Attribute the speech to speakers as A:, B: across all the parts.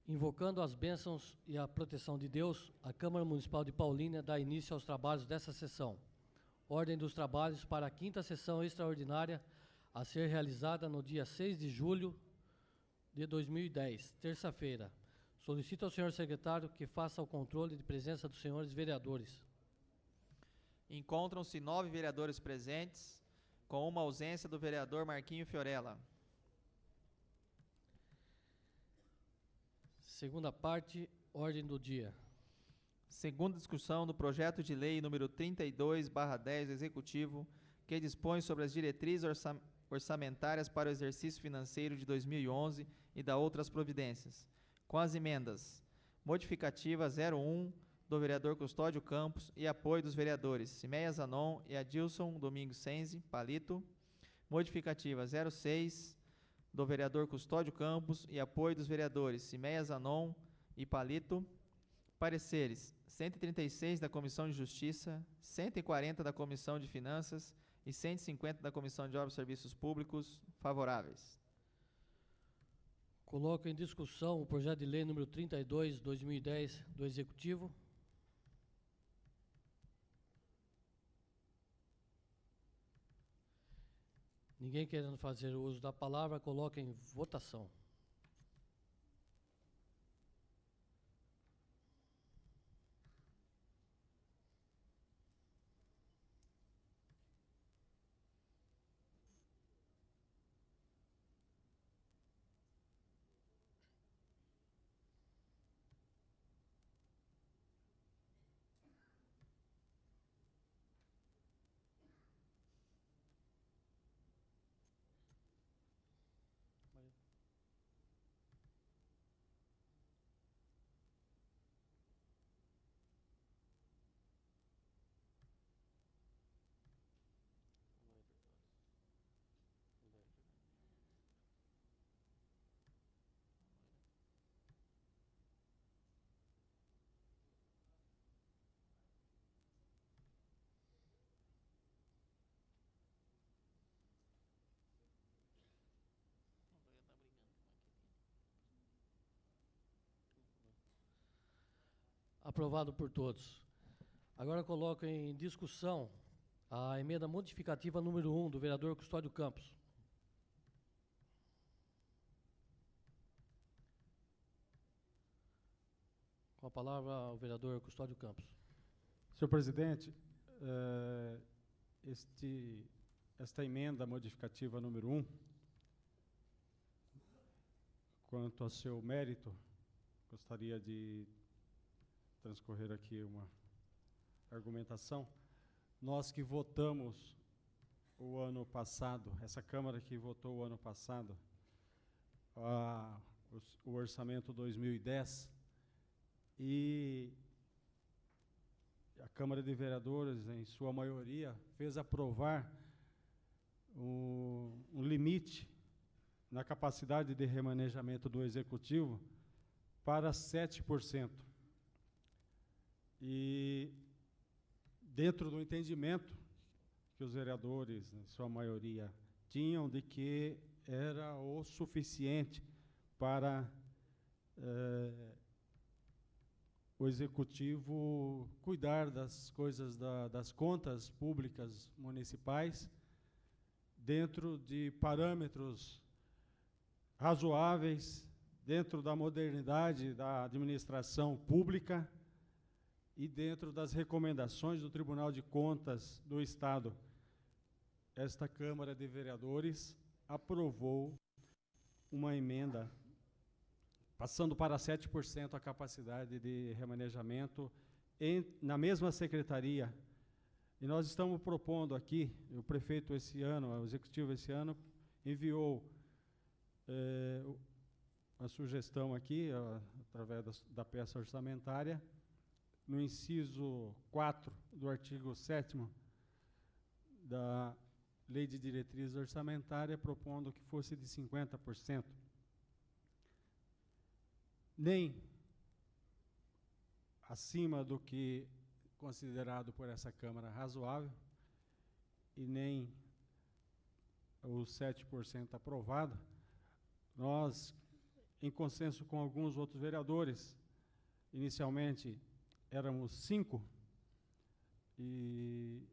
A: Invocando as bênçãos e a proteção de Deus, a Câmara Municipal de Paulínia dá início aos trabalhos dessa sessão. Ordem dos trabalhos para a 5ª sessão extraordinária a ser realizada no dia 6 de julho de 2010, terça-feira. Solicito ao senhor secretário que faça o controle de presença dos senhores vereadores.
B: Encontram-se 9 vereadores presentes, com uma ausência do vereador Marquinho Fiorella.
A: Segunda parte, ordem do dia.
B: Segunda discussão do projeto de lei número 32/10 do Executivo, que dispõe sobre as diretrizes orçamentárias para o exercício financeiro de 2011 e da outras providências, com as emendas modificativa 01 do vereador Custódio Campos e apoio dos vereadores Cimeia Zanon e Adilson Domingos Senzi, Palito, modificativa 06 do vereador Custódio Campos e apoio dos vereadores Cimeia Zanon e Palito, pareceres 136 da Comissão de Justiça, 140 da Comissão de Finanças e 150 da Comissão de Obras e Serviços Públicos, favoráveis.
A: Coloco em discussão o projeto de lei número 32/2010 do Executivo. Ninguém querendo fazer uso da palavra, coloco em votação. Aprovado por todos. Agora coloco em discussão a emenda modificativa número 1 do vereador Custódio Campos. Com a palavra o vereador Custódio Campos.
C: Senhor presidente, esta emenda modificativa número 1, quanto ao seu mérito, gostaria de transcorrer aqui uma argumentação. Nós que votamos o ano passado, essa Câmara que votou o ano passado, o orçamento 2010, e a Câmara de Vereadores, em sua maioria, fez aprovar um limite na capacidade de remanejamento do Executivo para 7%. E dentro do entendimento que os vereadores, em sua maioria, tinham de que era o suficiente para o Executivo cuidar das coisas das contas públicas municipais dentro de parâmetros razoáveis, dentro da modernidade da administração pública e dentro das recomendações do Tribunal de Contas do Estado. Esta Câmara de Vereadores aprovou uma emenda passando para 7% a capacidade de remanejamento na mesma secretaria. E nós estamos propondo aqui, o prefeito esse ano, o executivo esse ano, enviou a sugestão aqui, através da peça orçamentária, no inciso 4 do artigo 7º da Lei de Diretriz Orçamentária, propondo que fosse de 50%. Nem acima do que considerado por essa Câmara razoável, e nem os 7% aprovado. Nós em consenso com alguns outros vereadores, inicialmente éramos 5, e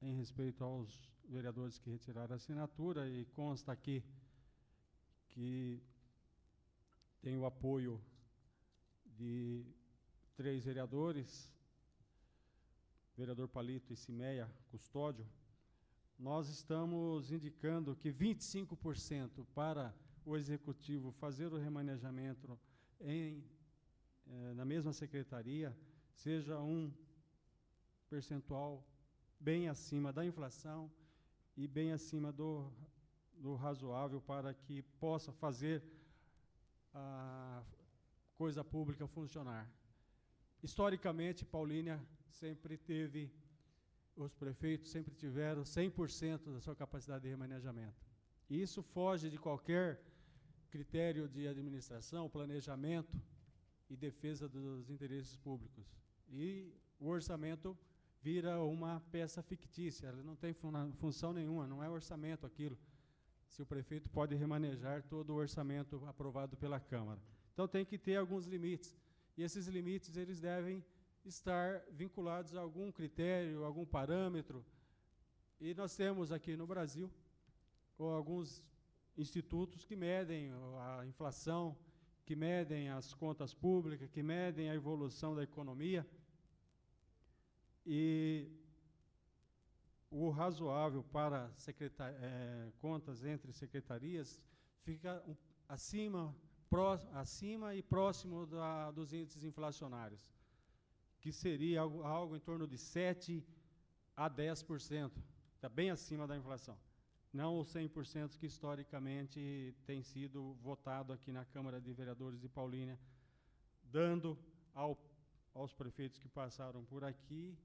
C: em respeito aos vereadores que retiraram a assinatura, e consta aqui que tem o apoio de 3 vereadores, vereador Palito e Cimeia Custódio. Nós estamos indicando que 25% para o executivo fazer o remanejamento na mesma secretaria seja um percentual bem acima da inflação e bem acima do razoável para que possa fazer a coisa pública funcionar. Historicamente, Paulínia sempre teve, os prefeitos sempre tiveram 100% da sua capacidade de remanejamento. E isso foge de qualquer critério de administração, planejamento e defesa dos interesses públicos. E o orçamento vira uma peça fictícia, ela não tem função nenhuma, não é orçamento aquilo, se o prefeito pode remanejar todo o orçamento aprovado pela Câmara. Então tem que ter alguns limites, e esses limites eles devem estar vinculados a algum critério, algum parâmetro, e nós temos aqui no Brasil alguns institutos que medem a inflação, que medem as contas públicas, que medem a evolução da economia, e o razoável para contas entre secretarias fica acima e próximo dos índices inflacionários, que seria algo em torno de 7% a 10%, está bem acima da inflação. Não os 100% que historicamente tem sido votado aqui na Câmara de Vereadores de Paulínia, dando aos prefeitos que passaram por aqui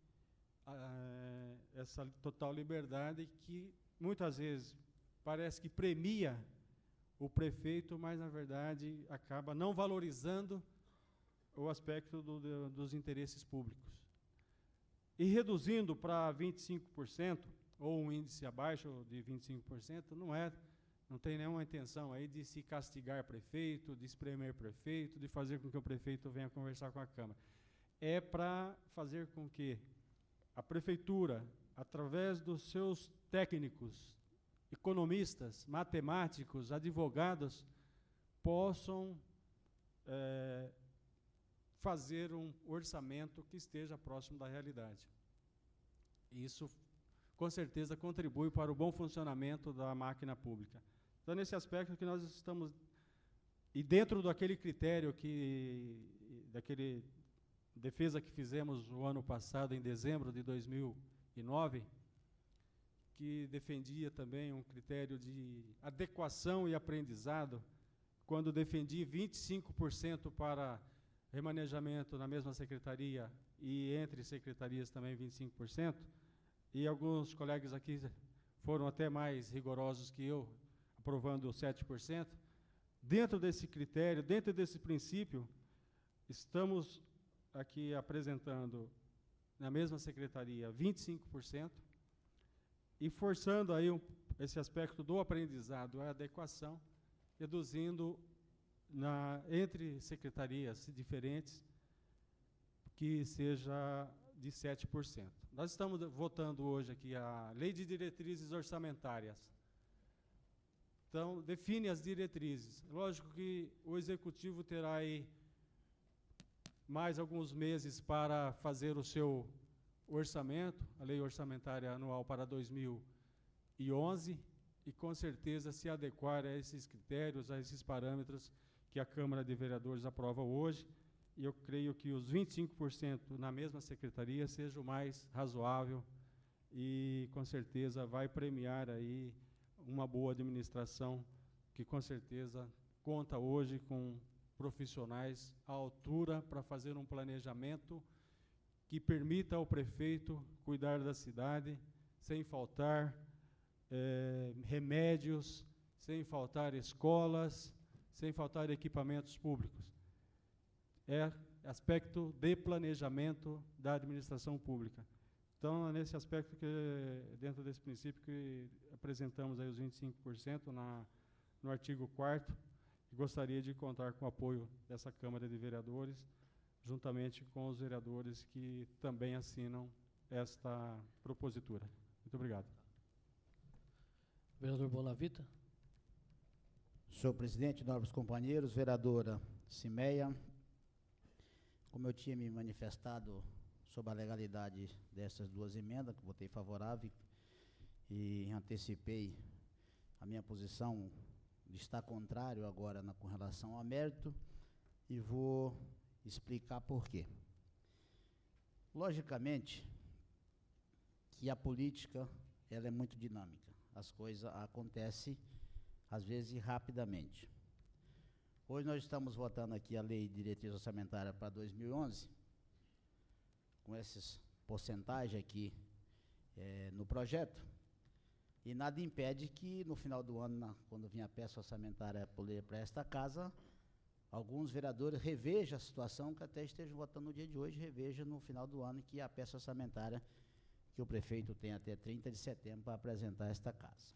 C: essa total liberdade que muitas vezes parece que premia o prefeito, mas na verdade acaba não valorizando o aspecto dos interesses públicos. E reduzindo para 25%, ou um índice abaixo de 25%, não tem nenhuma intenção aí de se castigar prefeito, de espremer prefeito, de fazer com que o prefeito venha conversar com a Câmara. É para fazer com que a prefeitura, através dos seus técnicos, economistas, matemáticos, advogados, possam fazer um orçamento que esteja próximo da realidade. Isso, com certeza, contribui para o bom funcionamento da máquina pública. Então, nesse aspecto que nós estamos, e dentro daquele critério daquele defesa que fizemos o ano passado, em dezembro de 2009, que defendia também um critério de adequação e aprendizado, quando defendi 25% para remanejamento na mesma secretaria e entre secretarias também 25%, e alguns colegas aqui foram até mais rigorosos que eu, aprovando 7%. Dentro desse critério, dentro desse princípio, estamos aqui apresentando na mesma secretaria 25% e forçando aí esse aspecto do aprendizado, a adequação, reduzindo entre secretarias diferentes, que seja de 7%. Nós estamos votando hoje aqui a Lei de Diretrizes Orçamentárias. Então, define as diretrizes. Lógico que o Executivo terá aí mais alguns meses para fazer o seu orçamento, a Lei Orçamentária Anual para 2011, e com certeza se adequar a esses critérios, a esses parâmetros que a Câmara de Vereadores aprova hoje, e eu creio que os 25% na mesma secretaria seja o mais razoável e, com certeza, vai premiar aí uma boa administração, que, com certeza, conta hoje com profissionais à altura para fazer um planejamento que permita ao prefeito cuidar da cidade sem faltar remédios, sem faltar escolas, sem faltar equipamentos públicos. É aspecto de planejamento da administração pública. Então, é nesse aspecto, dentro desse princípio, que apresentamos aí os 25% no artigo 4º, e gostaria de contar com o apoio dessa Câmara de Vereadores, juntamente com os vereadores que também assinam esta propositura. Muito obrigado.
A: Vereador Bonavita.
D: Senhor presidente, nobres companheiros, vereadora Cimeia, como eu tinha me manifestado sobre a legalidade dessas duas emendas, que votei favorável e antecipei a minha posição de estar contrário agora com relação ao mérito, e vou explicar por quê. Logicamente que a política ela é muito dinâmica, as coisas acontecem às vezes rapidamente. Hoje nós estamos votando aqui a Lei de Diretriz Orçamentária para 2011, com essas porcentagens aqui no projeto, e nada impede que no final do ano, quando vinha a peça orçamentária para esta casa, alguns vereadores revejam a situação, que até estejam votando no dia de hoje, revejam no final do ano, que a peça orçamentária que o prefeito tem até 30 de setembro para apresentar a esta casa.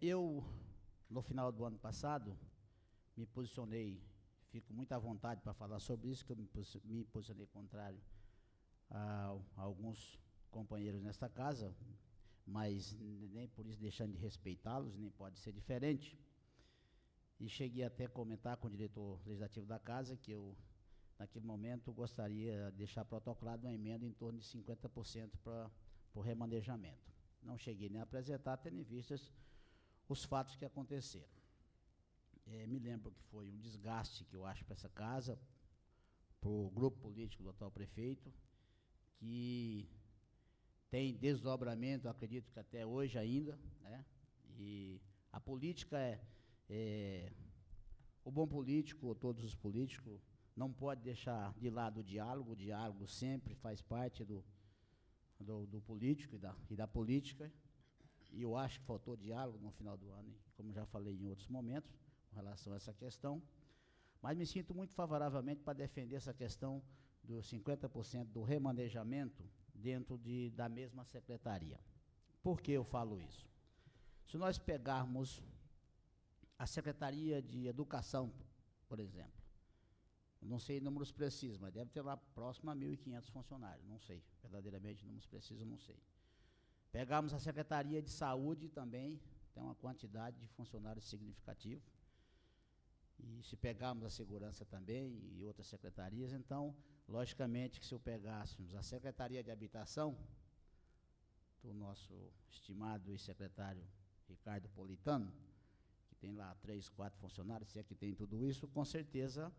D: Eu, no final do ano passado, me posicionei, fico muito à vontade para falar sobre isso, que eu me posicionei contrário a alguns companheiros nesta casa, mas nem por isso deixando de respeitá-los, nem pode ser diferente. E cheguei até a comentar com o diretor legislativo da casa que eu, naquele momento, gostaria de deixar protocolado uma emenda em torno de 50% para o remanejamento. Não cheguei nem a apresentar, tendo em vista os fatos que aconteceram. Me lembro que foi um desgaste que eu acho para essa casa, para o grupo político do atual prefeito, que tem desdobramento, acredito que até hoje ainda, né? E a política o bom político, ou todos os políticos, não pode deixar de lado o diálogo sempre faz parte do político e da política, e eu acho que faltou diálogo no final do ano, como já falei em outros momentos, com relação a essa questão, mas me sinto muito favoravelmente para defender essa questão dos 50% do remanejamento dentro da mesma secretaria. Por que eu falo isso? Se nós pegarmos a Secretaria de Educação, por exemplo, não sei números precisos, mas deve ter lá próximo a 1.500 funcionários, não sei, verdadeiramente números precisos, não sei. Pegamos a Secretaria de Saúde também, tem uma quantidade de funcionários significativa, e se pegarmos a Segurança também e outras secretarias, então, logicamente que se eu pegássemos a Secretaria de Habitação, do nosso estimado ex-secretário Ricardo Politano, que tem lá 3, 4 funcionários, se é que tem tudo isso, com certeza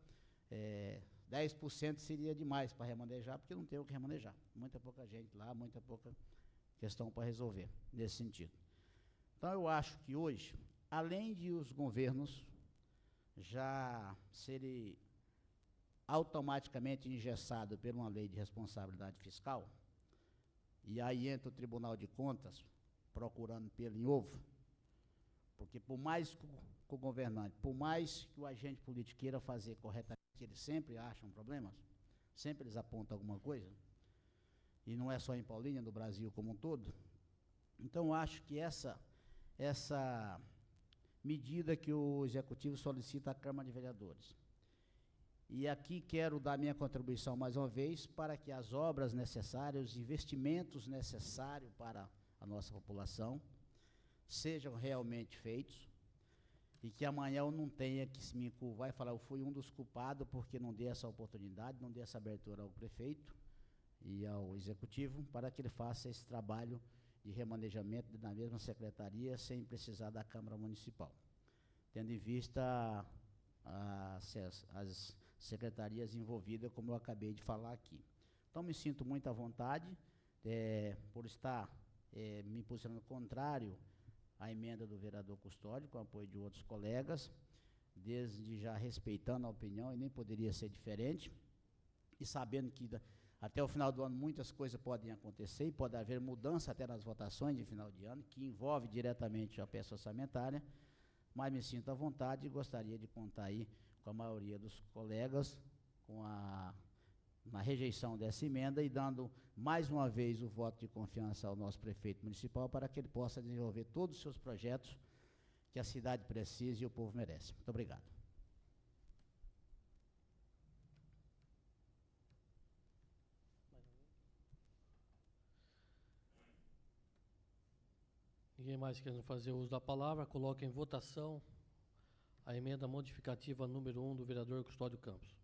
D: 10% seria demais para remanejar, porque não tem o que remanejar. Muita pouca gente lá, muita pouca questão para resolver, nesse sentido. Então, eu acho que hoje, além de os governos já serem automaticamente engessados por uma lei de responsabilidade fiscal, e aí entra o Tribunal de Contas procurando pelo em ovo, porque por mais que o governante, por mais que o agente político queira fazer corretamente, eles sempre acham problemas, sempre eles apontam alguma coisa, e não é só em Paulínia, no Brasil como um todo. Então, acho que essa medida que o Executivo solicita à Câmara de Vereadores. E aqui quero dar minha contribuição mais uma vez para que as obras necessárias, os investimentos necessários para a nossa população sejam realmente feitos, e que amanhã eu não tenha que se me curvar e falar, eu fui um dos culpados porque não dei essa oportunidade, não dei essa abertura ao prefeito e ao Executivo, para que ele faça esse trabalho de remanejamento na mesma secretaria, sem precisar da Câmara Municipal, tendo em vista as secretarias envolvidas, como eu acabei de falar aqui. Então, me sinto muito à vontade por estar me posicionando contrário à emenda do vereador Custódio, com o apoio de outros colegas, desde já respeitando a opinião, e nem poderia ser diferente, e sabendo que até o final do ano muitas coisas podem acontecer, e pode haver mudança até nas votações de final de ano, que envolve diretamente a peça orçamentária, mas me sinto à vontade e gostaria de contar aí com a maioria dos colegas na rejeição dessa emenda, e dando mais uma vez o voto de confiança ao nosso prefeito municipal, para que ele possa desenvolver todos os seus projetos, que a cidade precisa e o povo merece. Muito obrigado.
A: Ninguém mais querendo fazer uso da palavra, coloca em votação a emenda modificativa número 1 do vereador Custódio Campos.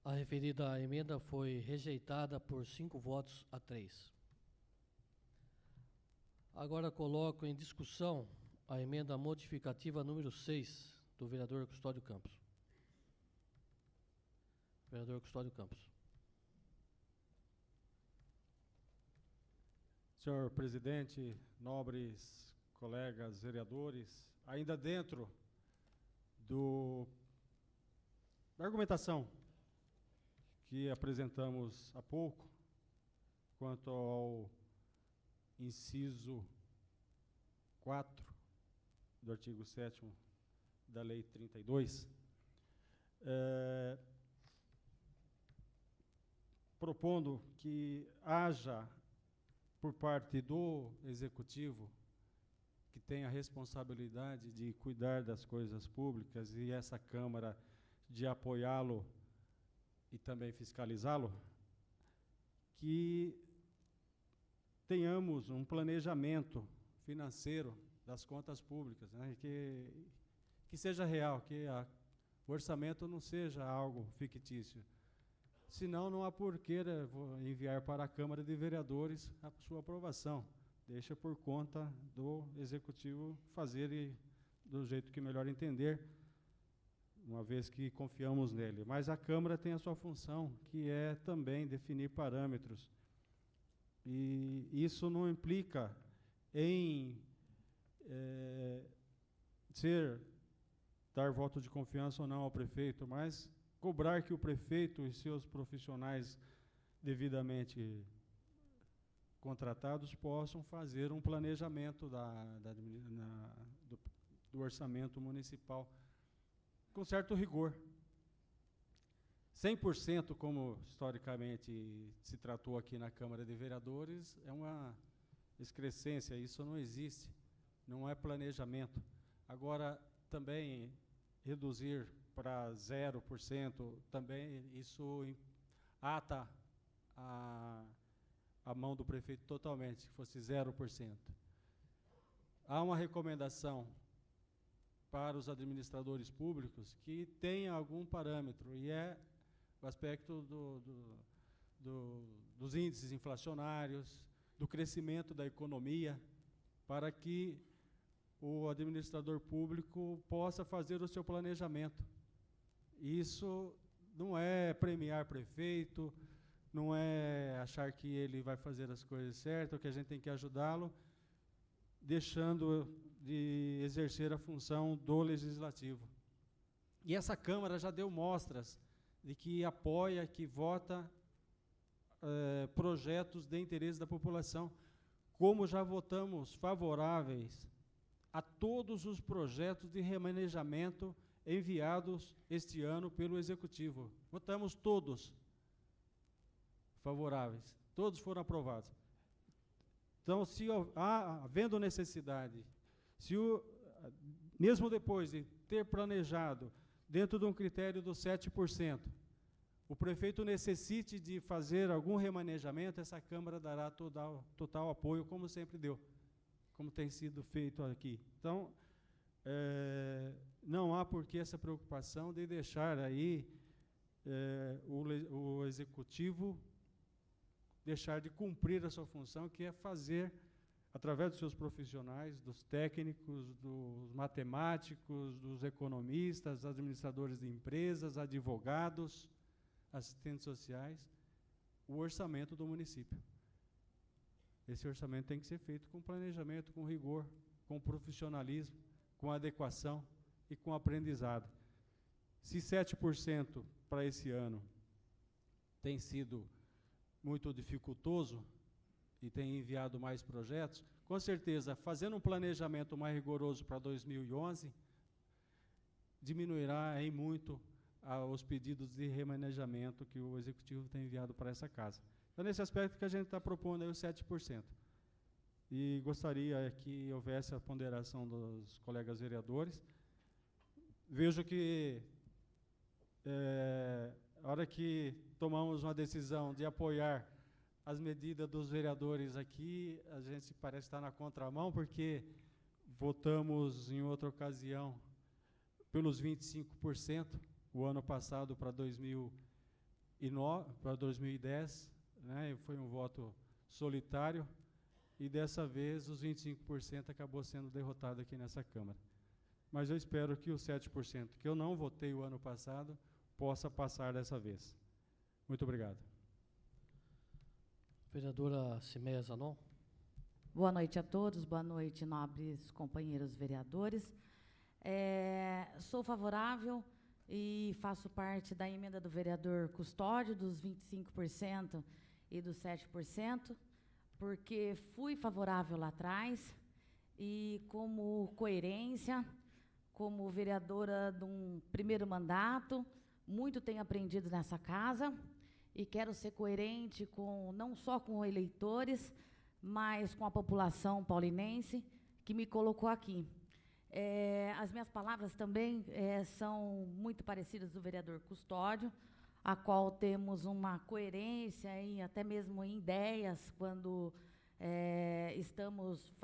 A: A referida emenda foi rejeitada por 5 votos a 3. Agora coloco em discussão a emenda modificativa número 6 do vereador Custódio Campos. Vereador Custódio Campos.
C: Senhor presidente, nobres colegas vereadores, ainda dentro da argumentação que apresentamos há pouco, quanto ao inciso 4 do artigo 7º da Lei 32, propondo que haja, por parte do Executivo, que tem a responsabilidade de cuidar das coisas públicas, e essa Câmara de apoiá-lo e também fiscalizá-lo, que tenhamos um planejamento financeiro das contas públicas, né, que seja real, que o orçamento não seja algo fictício. Senão, não há porquê enviar para a Câmara de Vereadores a sua aprovação. Deixa por conta do Executivo fazer do jeito que melhor entender, uma vez que confiamos nele. Mas a Câmara tem a sua função, que é também definir parâmetros. E isso não implica em dar voto de confiança ou não ao prefeito, mas cobrar que o prefeito e seus profissionais devidamente contratados possam fazer um planejamento do orçamento municipal com certo rigor. 100%, como historicamente se tratou aqui na Câmara de Vereadores, é uma excrescência, isso não existe, não é planejamento. Agora, também reduzir para 0%, também isso ata a mão do prefeito totalmente, se fosse 0%. Há uma recomendação para os administradores públicos que tenha algum parâmetro, e é o aspecto dos índices inflacionários, do crescimento da economia, para que o administrador público possa fazer o seu planejamento. Isso não é premiar prefeito, não é achar que ele vai fazer as coisas certas, que a gente tem que ajudá-lo, deixando de exercer a função do Legislativo. E essa Câmara já deu mostras de que apoia, que vota projetos de interesse da população, como já votamos favoráveis a todos os projetos de remanejamento enviados este ano pelo Executivo. Votamos todos favoráveis, todos foram aprovados. Então, se havendo necessidade, mesmo depois de ter planejado, dentro de um critério do 7%, o prefeito necessite de fazer algum remanejamento, essa Câmara dará total apoio, como sempre deu, como tem sido feito aqui. Então, não há por que essa preocupação de deixar aí o Executivo deixar de cumprir a sua função, que é fazer, através dos seus profissionais, dos técnicos, dos matemáticos, dos economistas, administradores de empresas, advogados, assistentes sociais, o orçamento do município. Esse orçamento tem que ser feito com planejamento, com rigor, com profissionalismo, com adequação e com aprendizado. Se 7% para esse ano tem sido muito dificultoso e tem enviado mais projetos, com certeza, fazendo um planejamento mais rigoroso para 2011, diminuirá em muito os pedidos de remanejamento que o Executivo tem enviado para essa casa. Então, nesse aspecto que a gente está propondo aí os 7%. E gostaria que houvesse a ponderação dos colegas vereadores. Vejo que, a hora que tomamos uma decisão de apoiar as medidas dos vereadores aqui, a gente parece estar na contramão, porque votamos em outra ocasião pelos 25%, o ano passado para 2010, né, foi um voto solitário, e dessa vez os 25% acabou sendo derrotado aqui nessa Câmara. Mas eu espero que os 7%, que eu não votei o ano passado, possa passar dessa vez. Muito obrigado.
A: Vereadora Cimeia Zanon.
E: Boa noite a todos, boa noite, nobres companheiros vereadores. Sou favorável e faço parte da emenda do vereador Custódio, dos 25% e dos 7%, porque fui favorável lá atrás e, como coerência, como vereadora de um primeiro mandato, muito tenho aprendido nessa casa e quero ser coerente não só com eleitores, mas com a população paulinense que me colocou aqui. As minhas palavras também são muito parecidas do vereador Custódio, a qual temos uma coerência e até mesmo em ideias quando estamos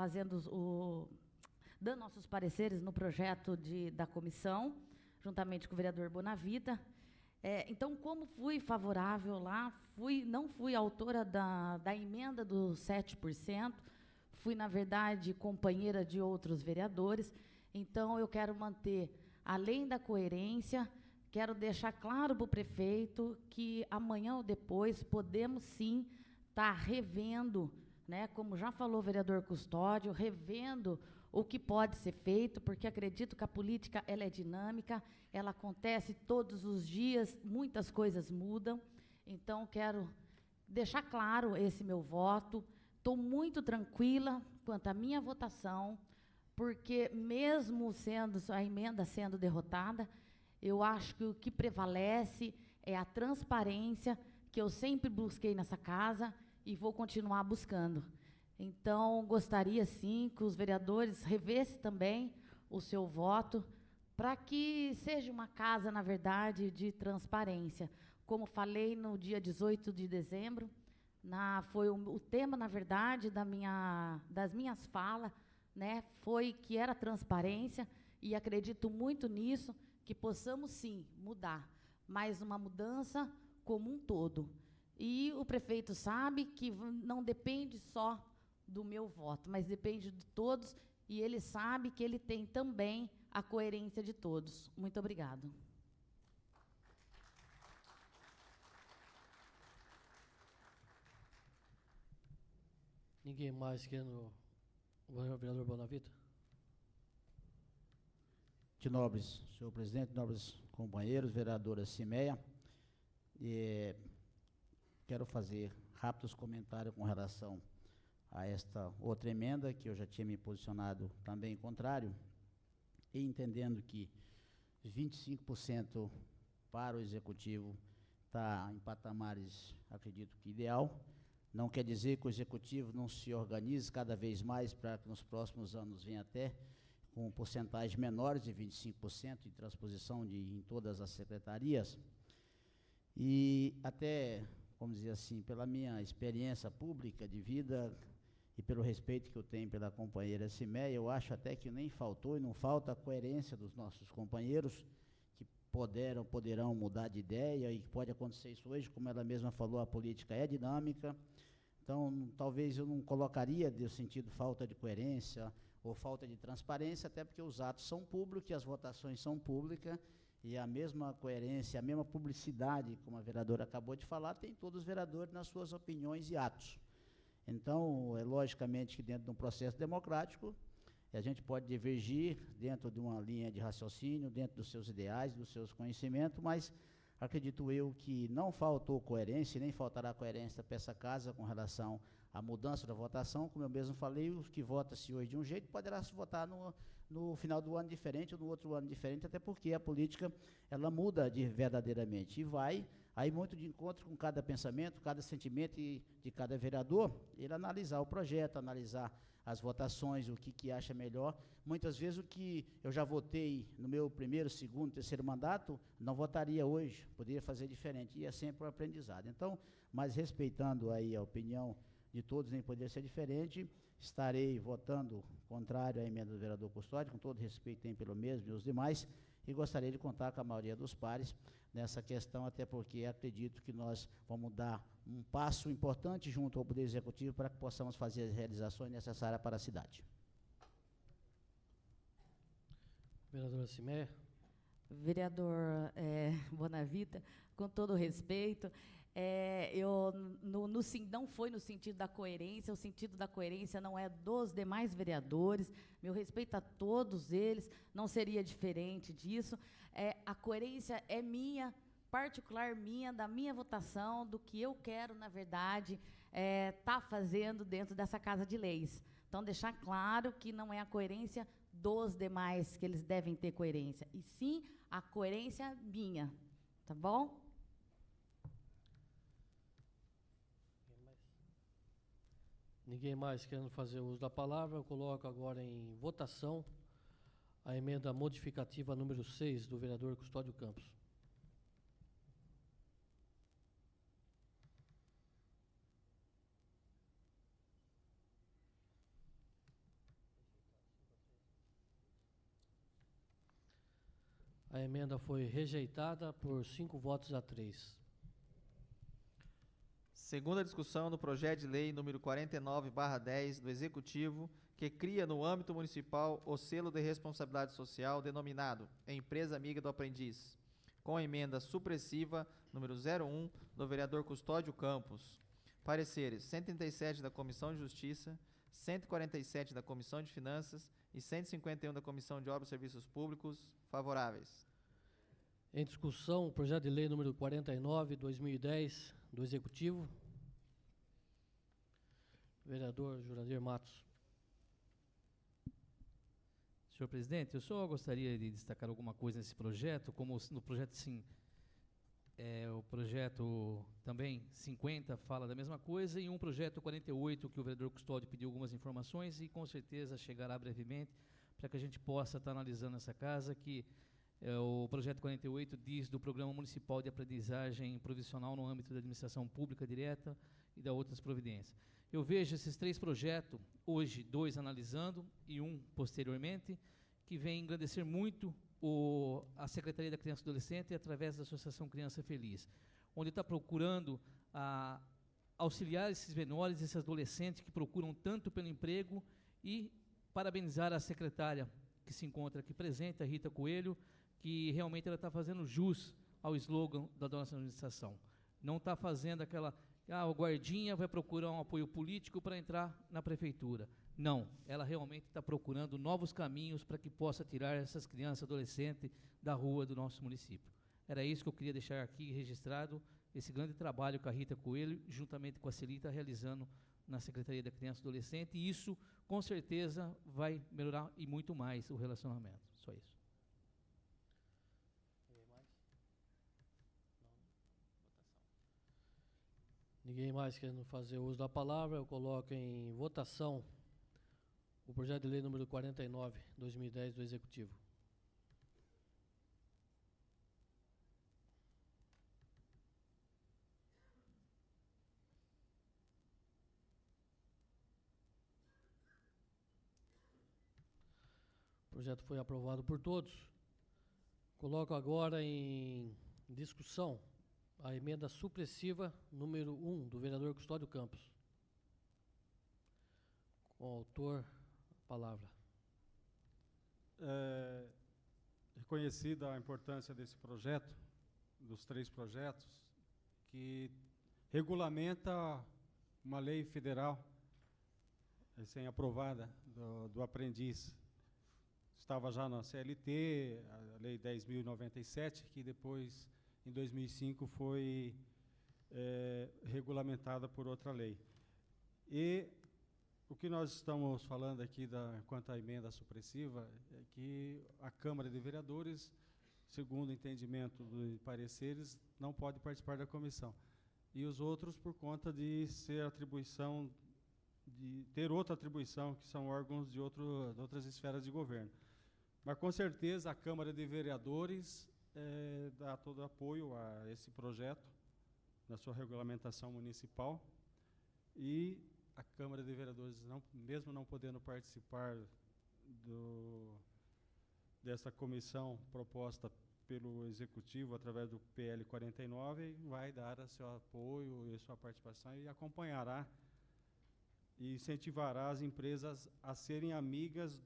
E: dando nossos pareceres no projeto da comissão, juntamente com o vereador Bonavita. Então, como fui favorável lá, não fui autora da emenda dos 7%, fui, na verdade, companheira de outros vereadores. Então, eu quero manter, além da coerência, quero deixar claro para o prefeito que amanhã ou depois podemos, sim, estar revendo, né, como já falou o vereador Custódio, revendo o que pode ser feito, porque acredito que a política ela é dinâmica, ela acontece todos os dias, muitas coisas mudam. Então, quero deixar claro esse meu voto. Estou muito tranquila quanto à minha votação, porque mesmo a emenda sendo derrotada, eu acho que o que prevalece é a transparência que eu sempre busquei nessa casa e vou continuar buscando. Então, gostaria, sim, que os vereadores revessem também o seu voto, para que seja uma casa, na verdade, de transparência. Como falei no dia 18 de dezembro, foi o tema, na verdade, das minhas falas, né, foi que era transparência, e acredito muito nisso, que possamos, sim, mudar, mas uma mudança como um todo. E o prefeito sabe que não depende só do meu voto, mas depende de todos, e ele sabe que ele tem também a coerência de todos. Muito obrigado.
A: Ninguém mais querendo o vereador Bonavita?
D: De nobres, senhor presidente, nobres companheiros, vereadora Cimeia, quero fazer rápidos comentários com relação a esta outra emenda, que eu já tinha me posicionado também contrário, e entendendo que 25% para o Executivo está em patamares, acredito que ideal. Não quer dizer que o Executivo não se organize cada vez mais para que nos próximos anos venha até com porcentagens menores de 25% de transposição em todas as secretarias. E até, vamos dizer assim, pela minha experiência pública de vida e pelo respeito que eu tenho pela companheira Cimeia, eu acho até que nem faltou e não falta a coerência dos nossos companheiros, que poderão mudar de ideia, e que pode acontecer isso hoje, como ela mesma falou, a política é dinâmica. Então, talvez eu não colocaria no sentido falta de coerência ou falta de transparência, até porque os atos são públicos e as votações são públicas, e a mesma coerência, a mesma publicidade, como a vereadora acabou de falar, tem todos os vereadores nas suas opiniões e atos. Então, é logicamente que dentro de um processo democrático, a gente pode divergir dentro de uma linha de raciocínio, dentro dos seus ideais, dos seus conhecimentos, mas acredito eu que não faltou coerência, nem faltará coerência para essa casa com relação à mudança da votação. Como eu mesmo falei, os que votam-se hoje de um jeito, poderá se votar no final do ano diferente ou no outro ano diferente, até porque a política, ela muda verdadeiramente e vai aí muito de encontro com cada pensamento, cada sentimento de cada vereador, ele analisar o projeto, analisar as votações, o que acha melhor. Muitas vezes o que eu já votei no meu primeiro, segundo, terceiro mandato, não votaria hoje, poderia fazer diferente, e é sempre um aprendizado. Então, mas respeitando aí a opinião de todos, nem poderia ser diferente, estarei votando contrário à emenda do vereador Custódio, com todo respeito tem pelo mesmo e os demais, e gostaria de contar com a maioria dos pares nessa questão, até porque acredito que nós vamos dar um passo importante junto ao Poder Executivo para que possamos fazer as realizações necessárias para a cidade.
A: Vereadora Cimé.
E: Vereador Bonavita, com todo o respeito, não foi no sentido da coerência, o sentido da coerência não é dos demais vereadores, meu respeito a todos eles, não seria diferente disso. A coerência é minha, particular minha, da minha votação, do que eu quero, na verdade, tá fazendo dentro dessa Casa de Leis. Então, deixar claro que não é a coerência dos demais que eles devem ter coerência, e sim a coerência minha, tá bom?
A: Ninguém mais querendo fazer uso da palavra, eu coloco agora em votação a emenda modificativa número 6 do vereador Custódio Campos. A emenda foi rejeitada por 5 votos a 3.
B: Segunda discussão do projeto de lei número 49/10 do Executivo, que cria no âmbito municipal o selo de responsabilidade social denominado Empresa Amiga do Aprendiz, com a emenda supressiva número 01 do vereador Custódio Campos. Pareceres 137 da Comissão de Justiça, 147 da Comissão de Finanças e 151 da Comissão de Obras e Serviços Públicos, favoráveis.
A: Em discussão, o projeto de lei número 49/2010 do Executivo. Vereador Jurandir Matos.
F: Senhor presidente, eu só gostaria de destacar alguma coisa nesse projeto, como no projeto sim, o projeto também 50 fala da mesma coisa, e um projeto 48 que o vereador Custódio pediu algumas informações e com certeza chegará brevemente para que a gente possa estar analisando essa casa, que o projeto 48 diz do Programa Municipal de Aprendizagem Profissional no âmbito da administração pública direta e da outras providências. Eu vejo esses 3 projetos, hoje 2 analisando e 1 posteriormente, que vem engrandecer muito a Secretaria da Criança e Adolescente através da Associação Criança Feliz, onde está procurando auxiliar esses menores, esses adolescentes que procuram tanto pelo emprego, e parabenizar a secretária que se encontra aqui presente, a Rita Coelho, que realmente ela está fazendo jus ao slogan da nossa administração. Não está fazendo aquela, o guardinha vai procurar um apoio político para entrar na prefeitura. Não, ela realmente está procurando novos caminhos para que possa tirar essas crianças, adolescentes da rua do nosso município. Era isso que eu queria deixar aqui registrado, esse grande trabalho que a Rita Coelho, juntamente com a Celi, está realizando na Secretaria da Criança e Adolescente, e isso, com certeza, vai melhorar e muito mais o relacionamento. Só isso.
A: Ninguém mais querendo fazer uso da palavra, eu coloco em votação o projeto de lei número 49/2010 do Executivo. O projeto foi aprovado por todos. Coloco agora em discussão a emenda supressiva número 1 do vereador Custódio Campos. Com o autor, a palavra.
C: conhecida a importância desse projeto, dos 3 projetos, que regulamenta uma lei federal recém-aprovada do aprendiz. Estava já na CLT, a Lei 10.097, que depois, em 2005, foi regulamentada por outra lei. E o que nós estamos falando aqui quanto à emenda supressiva é que a Câmara de Vereadores, segundo o entendimento dos pareceres, não pode participar da comissão. E os outros por conta de ter outra atribuição, que são órgãos de outras esferas de governo. Mas, com certeza, a Câmara de Vereadores dá todo apoio a esse projeto, na sua regulamentação municipal, e a Câmara de Vereadores, mesmo não podendo participar dessa comissão proposta pelo Executivo através do PL 49, vai dar seu apoio e sua participação e acompanhará e incentivará as empresas a serem amigas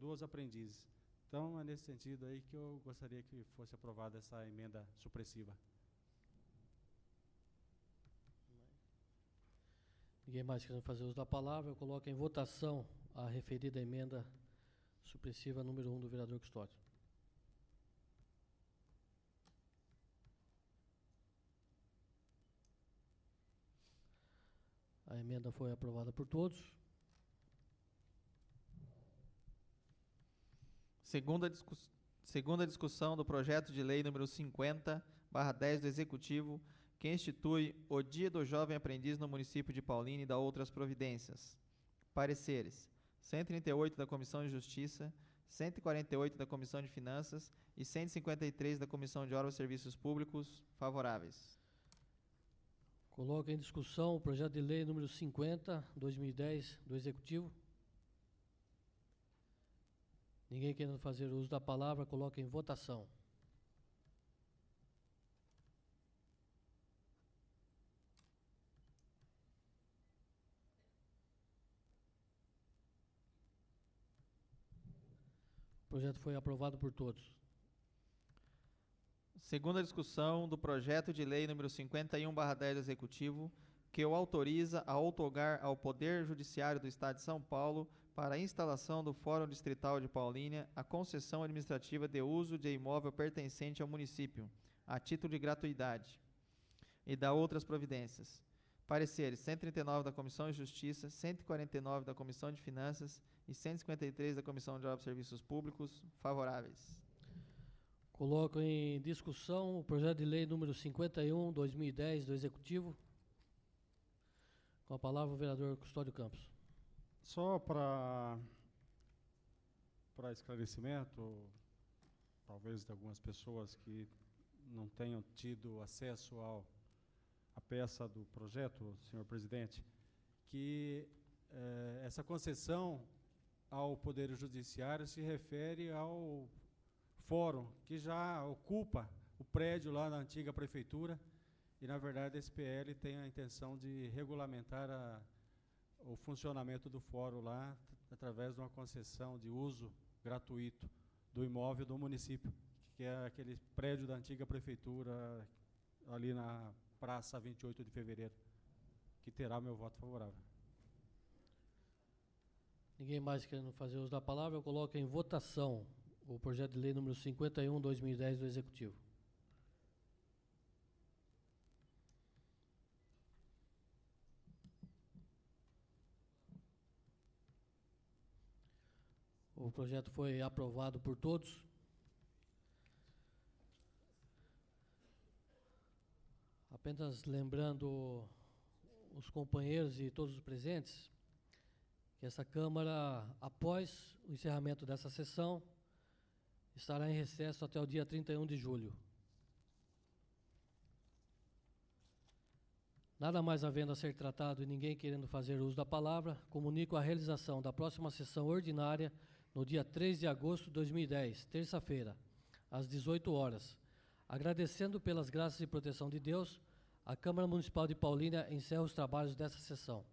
C: dos aprendizes. Então, é nesse sentido aí que eu gostaria que fosse aprovada essa emenda supressiva.
A: Ninguém mais querendo fazer uso da palavra, eu coloco em votação a referida emenda supressiva número 1 do vereador Custódio. A emenda foi aprovada por todos.
B: Segunda discussão do projeto de lei número 50/10 do Executivo, que institui o Dia do Jovem Aprendiz no município de Paulínia e dá outras providências. Pareceres: 138 da Comissão de Justiça, 148 da Comissão de Finanças e 153 da Comissão de Obras e Serviços Públicos. Favoráveis.
A: Coloco em discussão o projeto de lei número 50/2010 do Executivo. Ninguém querendo fazer uso da palavra, coloco em votação. O projeto foi aprovado por todos.
B: Segunda discussão do projeto de lei número 51/10 do Executivo, que o autoriza a outorgar ao Poder Judiciário do Estado de São Paulo, para a instalação do Fórum Distrital de Paulínia, a concessão administrativa de uso de imóvel pertencente ao município, a título de gratuidade, e dá outras providências. Pareceres: 139 da Comissão de Justiça, 149 da Comissão de Finanças e 153 da Comissão de Obras e Serviços Públicos. Favoráveis.
A: Coloco em discussão o projeto de lei número 51/2010 do Executivo. Com a palavra o vereador Custódio Campos.
C: Só para esclarecimento, talvez de algumas pessoas que não tenham tido acesso à peça do projeto, senhor presidente, que essa concessão ao Poder Judiciário se refere ao fórum que já ocupa o prédio lá na antiga prefeitura, e, na verdade, esse PL tem a intenção de regulamentar o funcionamento do fórum lá através de uma concessão de uso gratuito do imóvel do município, que é aquele prédio da antiga prefeitura ali na Praça 28 de Fevereiro, que terá meu voto favorável.
A: Ninguém mais querendo fazer uso da palavra, eu coloco em votação o projeto de lei número 51/2010 do Executivo. O projeto foi aprovado por todos. Apenas lembrando os companheiros e todos os presentes que essa Câmara, após o encerramento dessa sessão, estará em recesso até o dia 31 de julho. Nada mais havendo a ser tratado e ninguém querendo fazer uso da palavra, comunico a realização da próxima sessão ordinária no dia 3 de agosto de 2010, terça-feira, às 18 horas. Agradecendo pelas graças e proteção de Deus, a Câmara Municipal de Paulínia encerra os trabalhos dessa sessão.